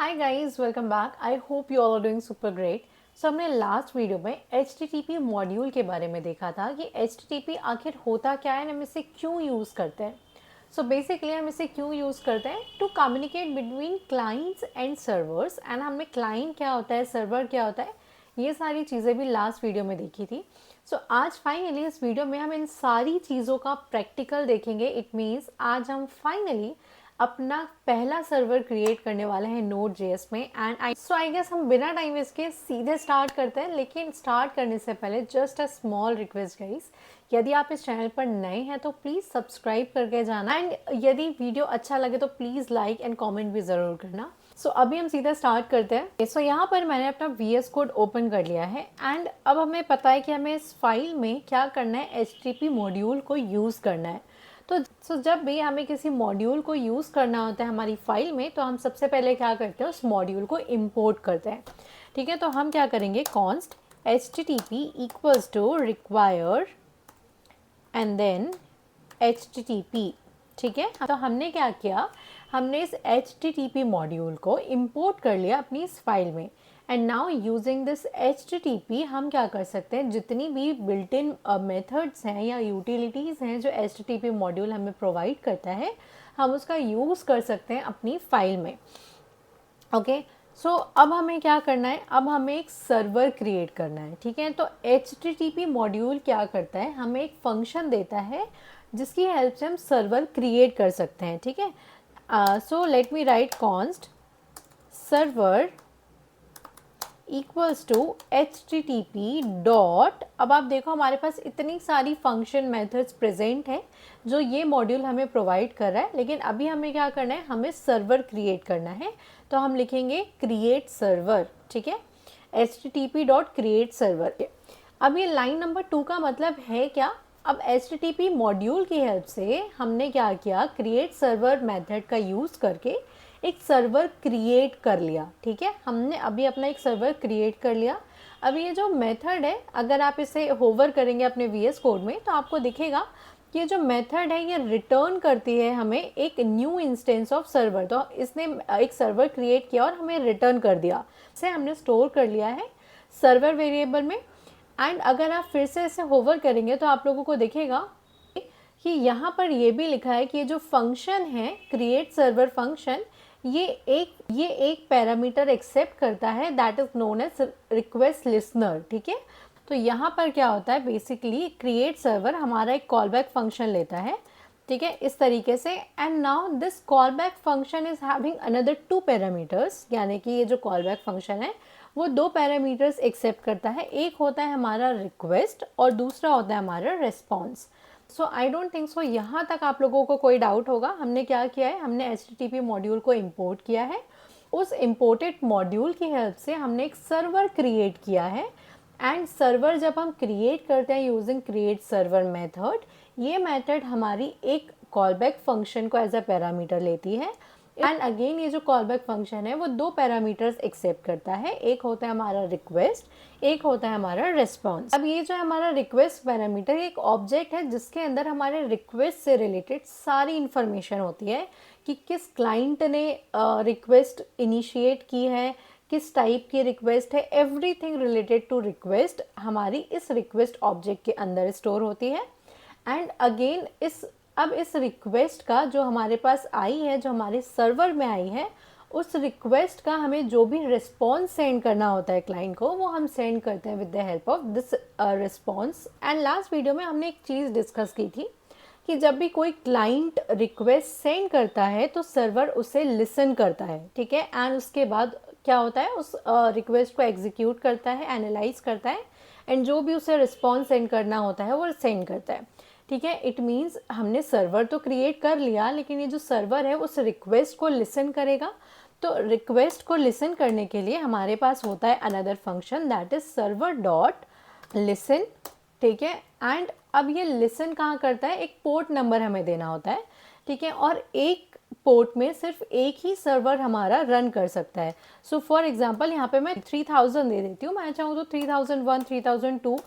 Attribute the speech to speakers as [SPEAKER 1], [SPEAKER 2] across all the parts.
[SPEAKER 1] Hi guys, welcome back. I hope you all are doing super great. So हमने last video में HTTP module के बारे में देखा था कि HTTP आखिर होता क्या है, हम इसे क्यों यूज़ करते हैं। सो बेसिकली हम इसे क्यों यूज़ करते हैं to communicate between clients and servers. And हमने क्लाइंट क्या होता है, सर्वर क्या होता है, ये सारी चीज़ें भी लास्ट वीडियो में देखी थी। सो आज फाइनली इस वीडियो में हम इन सारी चीज़ों का प्रैक्टिकल देखेंगे। इट मीन्स आज हम फाइनली अपना पहला सर्वर क्रिएट करने वाले हैं Node.js में। एंड आई गेस हम बिना टाइम वेस्ट के सीधे स्टार्ट करते हैं। लेकिन स्टार्ट करने से पहले just a small request guys, यदि आप इस चैनल पर नए हैं तो प्लीज़ सब्सक्राइब करके जाना। एंड यदि वीडियो अच्छा लगे तो प्लीज़ लाइक एंड कॉमेंट भी ज़रूर करना। सो अभी हम सीधा स्टार्ट करते हैं। सो यहाँ पर मैंने अपना VS कोड ओपन कर लिया है। एंड अब हमें पता है कि हमें इस फाइल में क्या करना है, HTTP मॉड्यूल को यूज़ करना है। तो जब भी हमें किसी मॉड्यूल को यूज़ करना होता है हमारी फाइल में, तो हम सबसे पहले क्या करते हैं, उस मॉड्यूल को इंपोर्ट करते हैं। ठीक है, तो हम क्या करेंगे, const HTTP equals to require and then HTTP। ठीक है, तो हमने क्या किया, हमने इस HTTP मॉड्यूल को इंपोर्ट कर लिया अपनी इस फाइल में। And now using this HTTP हम क्या कर सकते हैं, जितनी भी बिल्ट इन मेथड्स हैं या यूटिलिटीज़ हैं जो HTTP मॉड्यूल हमें प्रोवाइड करता है, हम उसका यूज़ कर सकते हैं अपनी फाइल में। ओके, सो अब हमें क्या करना है, अब हमें एक सर्वर क्रिएट करना है। ठीक है, तो HTTP मॉड्यूल क्या करता है, हमें एक फंक्शन देता है जिसकी हेल्प से हम सर्वर क्रिएट कर सकते हैं। ठीक है, so let me write const server equals to HTTP dot. अब आप देखो हमारे पास इतनी सारी फंक्शन मेथड्स प्रेजेंट हैं जो ये मॉड्यूल हमें प्रोवाइड कर रहा है। लेकिन अभी हमें क्या करना है, हमें सर्वर क्रिएट करना है। तो हम लिखेंगे क्रिएट सर्वर। ठीक है, HTTP डॉट क्रिएट सर्वर। अब ये लाइन नंबर 2 का मतलब है क्या, अब HTTP मॉड्यूल की हेल्प से हमने क्या किया, क्रिएट सर्वर मेथड का यूज़ करके एक सर्वर क्रिएट कर लिया। ठीक है, हमने अभी अपना एक सर्वर क्रिएट कर लिया। अब ये जो मेथड है, अगर आप इसे होवर करेंगे अपने VS कोड में तो आपको दिखेगा कि ये जो मेथड है ये रिटर्न करती है हमें एक न्यू इंस्टेंस ऑफ सर्वर। तो इसने एक सर्वर क्रिएट किया और हमें रिटर्न कर दिया। इसे हमने स्टोर कर लिया है सर्वर वेरिएबल में। एंड अगर आप फिर से इसे होवर करेंगे तो आप लोगों को दिखेगा कि यहाँ पर ये भी लिखा है कि ये जो फंक्शन है क्रिएट सर्वर फंक्शन, ये एक पैरामीटर एक्सेप्ट करता है that is known as request listener. ठीक है, तो यहाँ पर क्या होता है, बेसिकली क्रिएट सर्वर हमारा एक कॉल बैक फंक्शन लेता है। ठीक है, इस तरीके से। And now this call back function is having another 2 parameters, यानी कि ये जो कॉल बैक फंक्शन है वो 2 पैरामीटर्स एक्सेप्ट करता है। एक होता है हमारा रिक्वेस्ट और दूसरा होता है हमारा response. So I don't think so यहाँ तक आप लोगों को कोई डाउट होगा। हमने क्या किया है, हमने HTTP मॉड्यूल को इंपोर्ट किया है। उस इंपोर्टेड मॉड्यूल की हेल्प से हमने एक सर्वर क्रिएट किया है। एंड सर्वर जब हम क्रिएट करते हैं यूजिंग क्रिएट सर्वर मेथड, ये मेथड हमारी एक कॉलबैक फंक्शन को एज अ पैरामीटर लेती है। एंड अगेन ये जो कॉलबैक फंक्शन है वो 2 पैरामीटर्स एक्सेप्ट करता है, एक होता है हमारा रिक्वेस्ट, एक होता है हमारा रिस्पॉन्स। अब ये जो हमारा रिक्वेस्ट पैरामीटर एक ऑब्जेक्ट है जिसके अंदर हमारे रिक्वेस्ट से रिलेटेड सारी इंफॉर्मेशन होती है कि किस क्लाइंट ने रिक्वेस्ट इनिशिएट की है, किस टाइप की रिक्वेस्ट है, एवरीथिंग रिलेटेड टू रिक्वेस्ट हमारी इस रिक्वेस्ट ऑब्जेक्ट के अंदर स्टोर होती है। एंड अगेन अब इस रिक्वेस्ट का जो हमारे पास आई है, जो हमारे सर्वर में आई है, उस रिक्वेस्ट का हमें जो भी रिस्पॉन्स सेंड करना होता है क्लाइंट को, वो हम सेंड करते हैं with the help of this response. And last video में हमने एक चीज़ डिस्कस की थी कि जब भी कोई क्लाइंट रिक्वेस्ट सेंड करता है तो सर्वर उसे लिसन करता है। ठीक है, एंड उसके बाद क्या होता है, उस रिक्वेस्ट को एग्जीक्यूट करता है, एनालाइज करता है, एंड जो भी उसे रिस्पॉन्स सेंड करना होता है वो सेंड करता है। ठीक है, इट मीन्स हमने सर्वर तो क्रिएट कर लिया, लेकिन ये जो सर्वर है उस रिक्वेस्ट को लिसन करेगा। तो रिक्वेस्ट को लिसन करने के लिए हमारे पास होता है another function that is server dot listen. ठीक है, एंड अब ये लिसन कहाँ करता है, एक पोर्ट नंबर हमें देना होता है। ठीक है, और एक पोर्ट में सिर्फ एक ही सर्वर हमारा रन कर सकता है। सो फॉर एग्जांपल यहाँ पे मैं 3000 दे देती हूँ, मैं चाहूँ तो 3001, 3002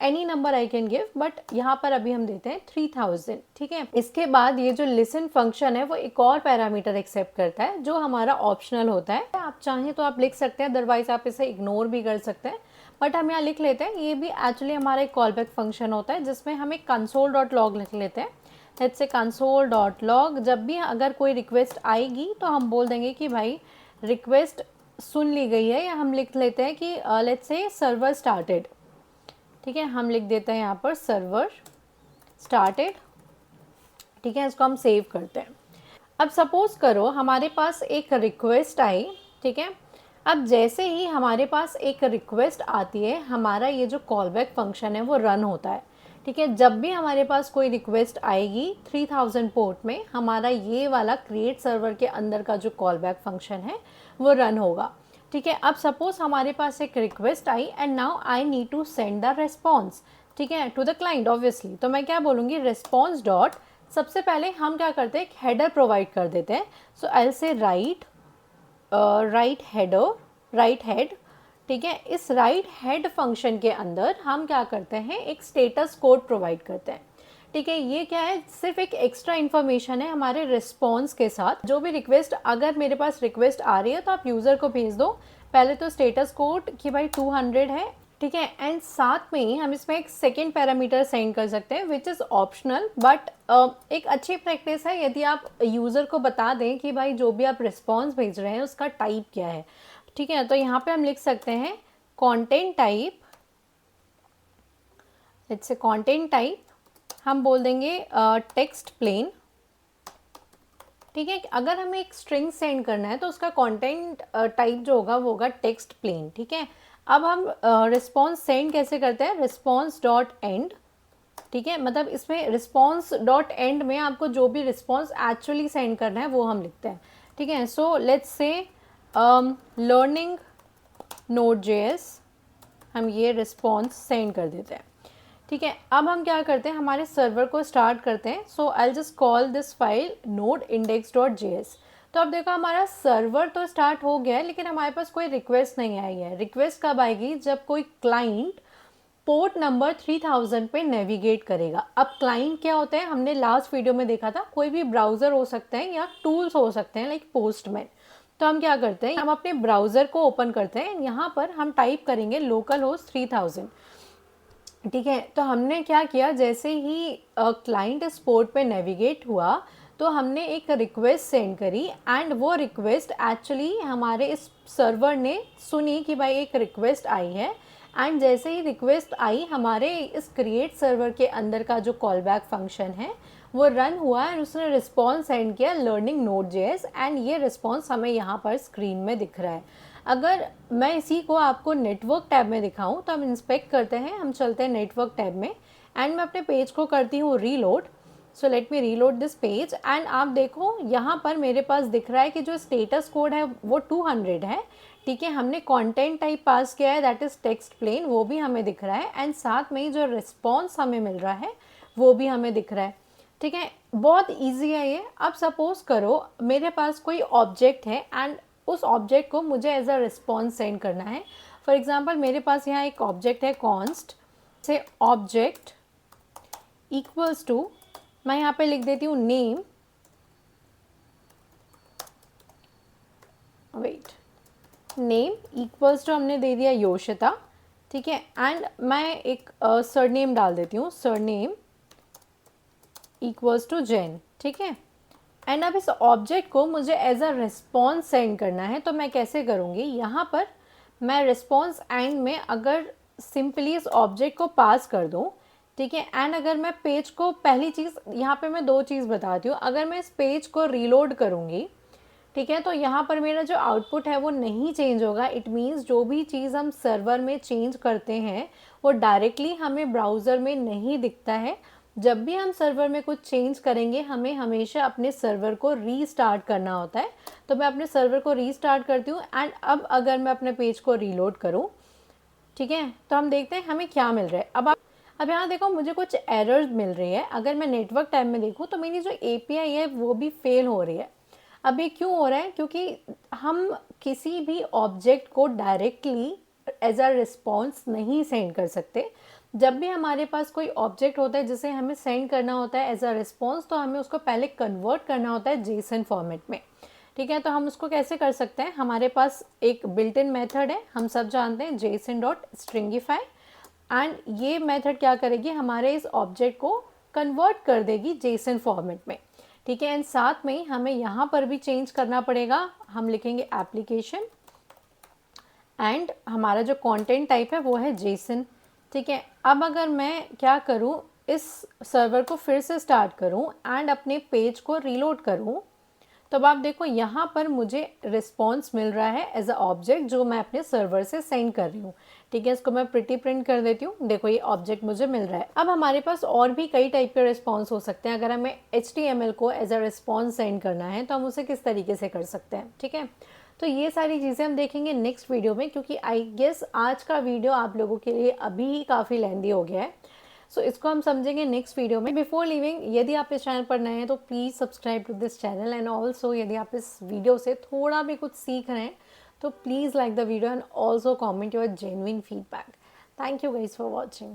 [SPEAKER 1] any number I can give, but यहाँ पर अभी हम देते हैं 3000, ठीक है। इसके बाद ये जो लिसन फंक्शन है वो एक और पैरामीटर एक्सेप्ट करता है जो हमारा ऑप्शनल होता है। आप चाहें तो आप लिख सकते हैं, अदरवाइज आप इसे इग्नोर भी कर सकते हैं, बट हम यहाँ लिख लेते हैं। ये भी एक्चुअली हमारा एक कॉल बैक फंक्शन होता है जिसमें हम एक console.log लिख लेते हैं। लेट्स से console.log, जब भी अगर कोई रिक्वेस्ट आएगी तो हम बोल देंगे कि भाई रिक्वेस्ट सुन ली गई है, या हम लिख लेते हैं कि लेट्स से सर्वर स्टार्टेड, ठीक है। हम लिख देते हैं यहाँ पर सर्वर स्टार्टेड, ठीक है। इसको हम सेव करते हैं। अब सपोज करो हमारे पास एक रिक्वेस्ट आई, ठीक है। अब जैसे ही हमारे पास एक रिक्वेस्ट आती है, हमारा ये जो कॉल बैक फंक्शन है वो रन होता है, ठीक है। जब भी हमारे पास कोई रिक्वेस्ट आएगी 3000 पोर्ट में, हमारा ये वाला क्रिएट सर्वर के अंदर का जो कॉल बैक फंक्शन है वो रन होगा, ठीक है। अब सपोज हमारे पास एक रिक्वेस्ट आई and now I need to send the response, ठीक है, टू द क्लाइंट ऑब्वियसली। तो मैं क्या बोलूँगी, रेस्पॉन्स डॉट, सबसे पहले हम क्या करते हैं, एक हेडर प्रोवाइड कर देते हैं। सो आई से राइट राइट हेड, ठीक है। इस राइट हेड फंक्शन के अंदर हम क्या करते हैं, एक स्टेटस कोड प्रोवाइड करते हैं, ठीक है। ये क्या है, सिर्फ एक एक्स्ट्रा इन्फॉर्मेशन है हमारे रिस्पॉन्स के साथ। जो भी रिक्वेस्ट, अगर मेरे पास रिक्वेस्ट आ रही है तो आप यूज़र को भेज दो पहले तो स्टेटस कोड कि भाई 200 है, ठीक है। एंड साथ में ही हम इसमें एक सेकेंड पैरामीटर सेंड कर सकते हैं विच इज़ ऑप्शनल, बट एक अच्छी प्रैक्टिस है यदि आप यूज़र को बता दें कि भाई जो भी आप रिस्पॉन्स भेज रहे हैं उसका टाइप क्या है, ठीक है। तो यहाँ पे हम लिख सकते हैं content type, let's say content type हम बोल देंगे टेक्स्ट प्लेन, ठीक है। अगर हमें एक स्ट्रिंग सेंड करना है तो उसका कंटेंट टाइप जो होगा वो होगा टेक्स्ट प्लेन, ठीक है। अब हम रिस्पॉन्स सेंड कैसे करते हैं, रिस्पॉन्स डॉट एंड, ठीक है। मतलब इसमें रिस्पॉन्स डॉट एंड में आपको जो भी रिस्पॉन्स एक्चुअली सेंड करना है वो हम लिखते हैं, ठीक है। So let's say learning Node.js, हम ये रिस्पॉन्स सेंड कर देते हैं, ठीक है। अब हम क्या करते हैं, हमारे सर्वर को स्टार्ट करते हैं। So I just call this file node-index.js। तो अब देखो हमारा सर्वर तो स्टार्ट हो गया है, लेकिन हमारे पास कोई रिक्वेस्ट नहीं आई है। रिक्वेस्ट कब आएगी, जब कोई क्लाइंट पोर्ट नंबर 3000 पे नेविगेट करेगा। अब क्लाइंट क्या होते हैं, हमने लास्ट वीडियो में देखा था, कोई भी ब्राउज़र हो सकते हैं या टूल्स हो सकते हैं लाइक पोस्टमैन। तो हम क्या करते हैं, हम अपने ब्राउज़र को ओपन करते हैं, यहाँ पर हम टाइप करेंगे लोकल होस्ट 3000, ठीक है। तो हमने क्या किया, जैसे ही क्लाइंट इस पोर्ट पे नेविगेट हुआ तो हमने एक रिक्वेस्ट सेंड करी, एंड वो रिक्वेस्ट एक्चुअली हमारे इस सर्वर ने सुनी कि भाई एक रिक्वेस्ट आई है, एंड जैसे ही रिक्वेस्ट आई हमारे इस क्रिएट सर्वर के अंदर का जो कॉल बैक फंक्शन है वो रन हुआ एंड उसने रिस्पॉन्स सेंड किया लर्निंग Node.js, एंड ये रिस्पॉन्स हमें यहाँ पर स्क्रीन में दिख रहा है। अगर मैं इसी को आपको नेटवर्क टैब में दिखाऊं तो हम इंस्पेक्ट करते हैं, हम चलते हैं नेटवर्क टैब में, एंड मैं अपने पेज को करती हूँ reload. So let me reload this page, and आप देखो यहाँ पर मेरे पास दिख रहा है कि जो स्टेटस कोड है वो 200 है, ठीक है। हमने कंटेंट टाइप पास किया है दैट इज़ टेक्स्ट प्लेन, वो भी हमें दिख रहा है, एंड साथ में ही जो रिस्पॉन्स हमें मिल रहा है वो भी हमें दिख रहा है, ठीक है। बहुत ईजी है ये। अब सपोज करो मेरे पास कोई ऑब्जेक्ट है एंड उस ऑब्जेक्ट को मुझे एज अ रिस्पॉन्स सेंड करना है। फॉर एग्जांपल मेरे पास यहाँ एक ऑब्जेक्ट है कॉन्स्ट, से ऑब्जेक्ट इक्वल्स टू, मैं यहाँ पे लिख देती हूँ name, wait, name equals to हमने दे दिया योशिता, ठीक है। एंड मैं एक सरनेम डाल देती हूँ, सरनेम इक्वल्स टू जैन, ठीक है। एंड अब इस ऑब्जेक्ट को मुझे एज अ रिस्पॉन्स सेंड करना है, तो मैं कैसे करूँगी, यहाँ पर मैं रिस्पॉन्स एंड में अगर सिंपली इस ऑब्जेक्ट को पास कर दूँ, ठीक है। एंड अगर मैं पेज को, पहली चीज़ यहाँ पे मैं दो चीज़ बताती हूँ, अगर मैं इस पेज को रीलोड करूँगी, ठीक है, तो यहाँ पर मेरा जो आउटपुट है वो नहीं चेंज होगा। इट मीन्स जो भी चीज़ हम सर्वर में चेंज करते हैं वो डायरेक्टली हमें ब्राउज़र में नहीं दिखता है। जब भी हम सर्वर में कुछ चेंज करेंगे हमें हमेशा अपने सर्वर को रीस्टार्ट करना होता है। तो मैं अपने सर्वर को रीस्टार्ट करती हूँ, एंड अब अगर मैं अपने पेज को रीलोड करूँ, ठीक है, तो हम देखते हैं हमें क्या मिल रहा है। अब यहाँ देखो मुझे कुछ एरर्स मिल रही है। अगर मैं नेटवर्क टैब में देखूँ तो मेरी जो API है वो भी फेल हो रही है। अब ये क्यों हो रहा है, क्योंकि हम किसी भी ऑब्जेक्ट को डायरेक्टली एज अ रिस्पॉन्स नहीं सेंड कर सकते। जब भी हमारे पास कोई ऑब्जेक्ट होता है जिसे हमें सेंड करना होता है एज अ रिस्पॉन्स, तो हमें उसको पहले कन्वर्ट करना होता है जेसन फॉर्मेट में। ठीक है, तो हम उसको कैसे कर सकते हैं, हमारे पास एक बिल्ट इन मेथड है, हम सब जानते हैं, जेसन डॉट स्ट्रिंगिफाई। एंड ये मेथड क्या करेगी, हमारे इस ऑब्जेक्ट को कन्वर्ट कर देगी जेसन फॉर्मेट में। ठीक है, एंड साथ में हमें यहाँ पर भी चेंज करना पड़ेगा, हम लिखेंगे एप्लीकेशन एंड हमारा जो कंटेंट टाइप है वो है जेसन। ठीक है, अब अगर मैं क्या करूँ, इस सर्वर को फिर से स्टार्ट करूँ एंड अपने पेज को रीलोड करूँ, तो अब आप देखो यहाँ पर मुझे रिस्पॉन्स मिल रहा है एज अ ऑब्जेक्ट जो मैं अपने सर्वर से सेंड कर रही हूँ। ठीक है, इसको मैं प्रिटी प्रिंट कर देती हूँ, देखो ये ऑब्जेक्ट मुझे मिल रहा है। अब हमारे पास और भी कई टाइप के रिस्पॉन्स हो सकते हैं, अगर हमें HTML को एज अ रिस्पॉन्स सेंड करना है तो हम उसे किस तरीके से कर सकते हैं। ठीक है, तो ये सारी चीज़ें हम देखेंगे नेक्स्ट वीडियो में, क्योंकि आई गेस आज का वीडियो आप लोगों के लिए अभी काफ़ी लेंदी हो गया है। सो इसको हम समझेंगे नेक्स्ट वीडियो में। बिफोर लिविंग, यदि आप इस चैनल पर नए हैं तो please subscribe to this channel, and also यदि आप इस वीडियो से थोड़ा भी कुछ सीख रहे हैं तो please like the video and also comment your genuine feedback. Thank you guys for watching.